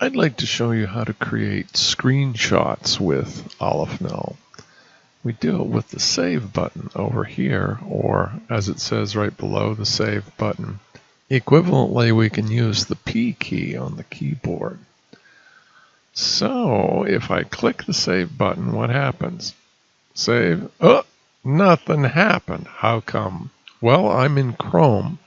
I'd like to show you how to create screenshots with Aleph Null. We do it with the Save button over here, or as it says right below, the Save button. Equivalently, we can use the P key on the keyboard. So if I click the Save button, what happens? Save. Oh, nothing happened. How come? Well, I'm in Chrome.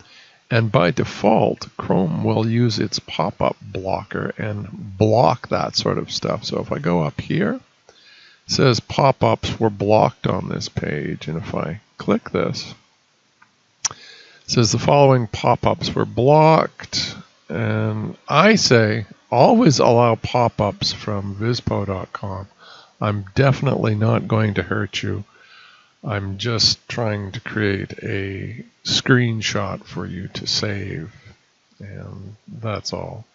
And by default, Chrome will use its pop-up blocker and block that sort of stuff. So if I go up here, it says pop-ups were blocked on this page. And if I click this, it says the following pop-ups were blocked. And I say, always allow pop-ups from vispo.com. I'm definitely not going to hurt you. I'm just trying to create a screenshot for you to save, and that's all.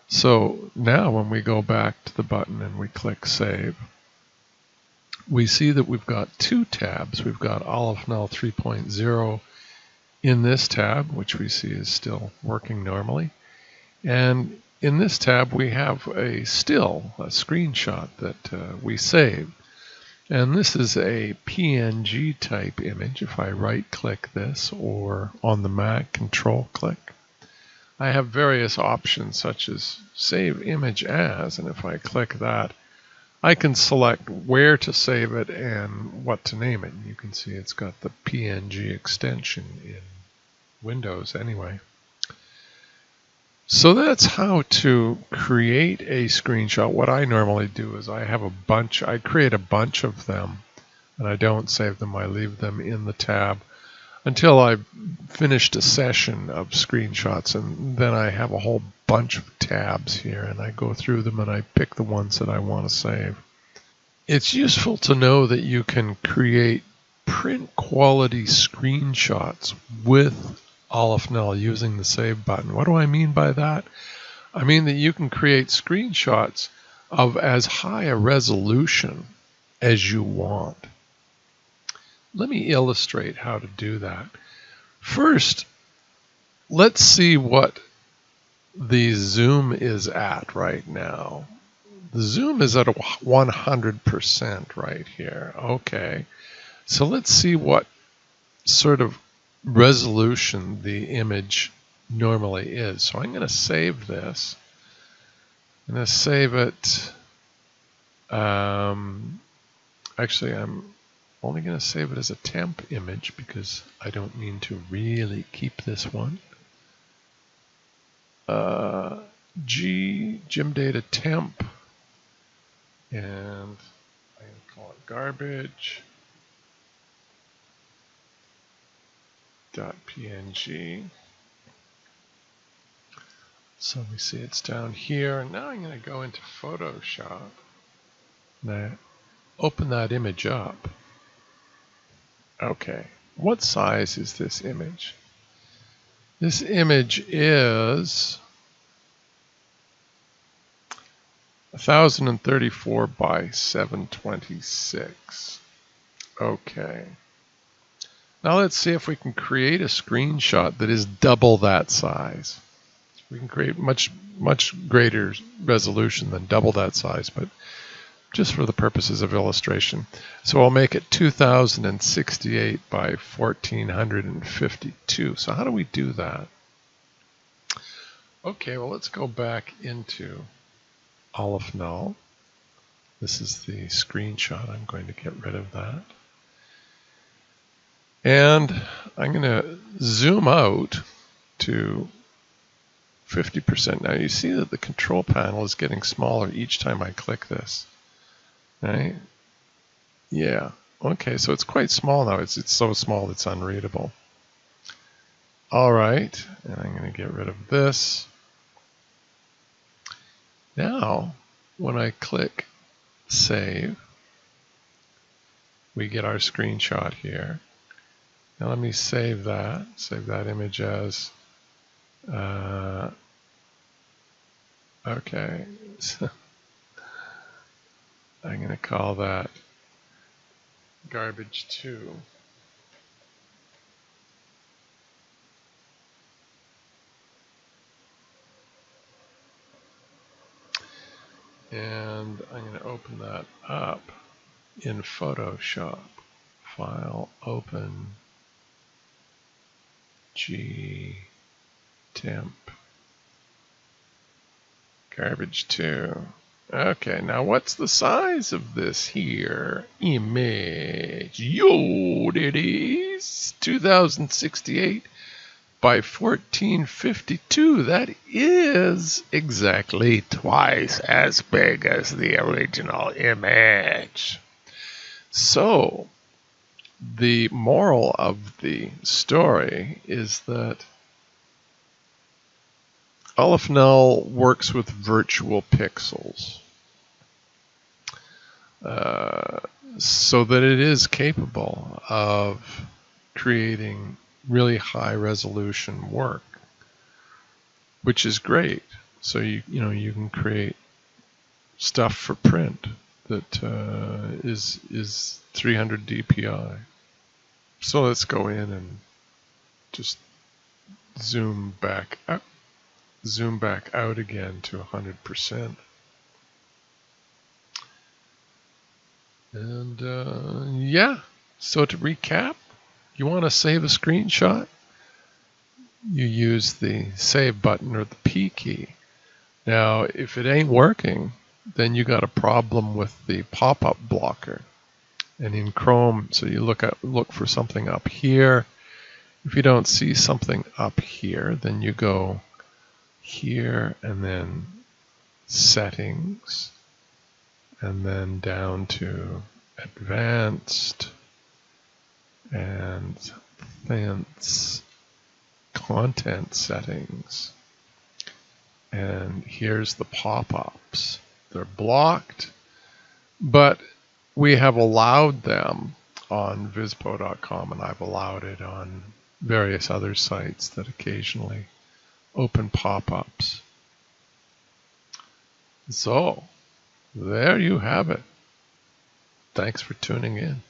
So now when we go back to the button and we click Save, we see that we've got two tabs. We've got Aleph Null 3.0 in this tab, which we see is still working normally. And in this tab, we have a screenshot that we saved. And this is a PNG type image. If I right click this, or on the Mac control click, I have various options such as save image as, and if I click that, I can select where to save it and what to name it. You can see it's got the PNG extension in Windows anyway. So that's how to create a screenshot. What I normally do is I create a bunch of them, and I don't save them. I leave them in the tab until I've finished a session of screenshots, and then I have a whole bunch of tabs here, and I go through them and I pick the ones that I want to save. It's useful to know that you can create print quality screenshots with Aleph Null using the Save button. What do I mean by that? I mean that you can create screenshots of as high a resolution as you want. Let me illustrate how to do that. First, let's see what the zoom is at right now. The zoom is at 100% right here. Okay, so let's see what sort of resolution the image normally is. So I'm going to save this. I'm going to save it. Actually, I'm only going to save it as a temp image because I don't mean to really keep this one. Gmdata temp, and I'm going to call it garbage. .png. So we see it's down here, and now I'm going to go into Photoshop and I open that image up. Okay, what size is this image? This image is 1034 by 726. Okay. Now let's see if we can create a screenshot that is double that size. We can create much greater resolution than double that size, but just for the purposes of illustration. So I'll make it 2068 by 1452. So how do we do that? Okay, well, let's go back into Aleph Null. This is the screenshot. I'm going to get rid of that. And I'm going to zoom out to 50%. Now you see that the control panel is getting smaller each time I click this. Right? Yeah. Okay, so it's quite small now. It's so small it's unreadable. All right, and I'm going to get rid of this. Now, when I click Save, we get our screenshot here. Now let me save that image as, okay, so I'm going to call that garbage 2. And I'm going to open that up in Photoshop. File, open, G, temp, garbage 2. Okay, now what's the size of this here image? Yo, it is 2068 by 1452. That is exactly twice as big as the original image. So, the moral of the story is that Aleph Null works with virtual pixels, so that it is capable of creating really high resolution work, which is great. So you can create stuff for print that is 300 dpi. So let's go in and just zoom back out again to 100%. And yeah, so to recap, you want to save a screenshot, you use the save button or the P key. Now, if it ain't working, then you got a problem with the pop-up blocker. And in Chrome, so you look for something up here. If you don't see something up here, then you go here and then settings, and then down to advanced and thence content settings. And here's the pop-ups. They're blocked, but we have allowed them on vispo.com, and I've allowed it on various other sites that occasionally open pop-ups. So, there you have it. Thanks for tuning in.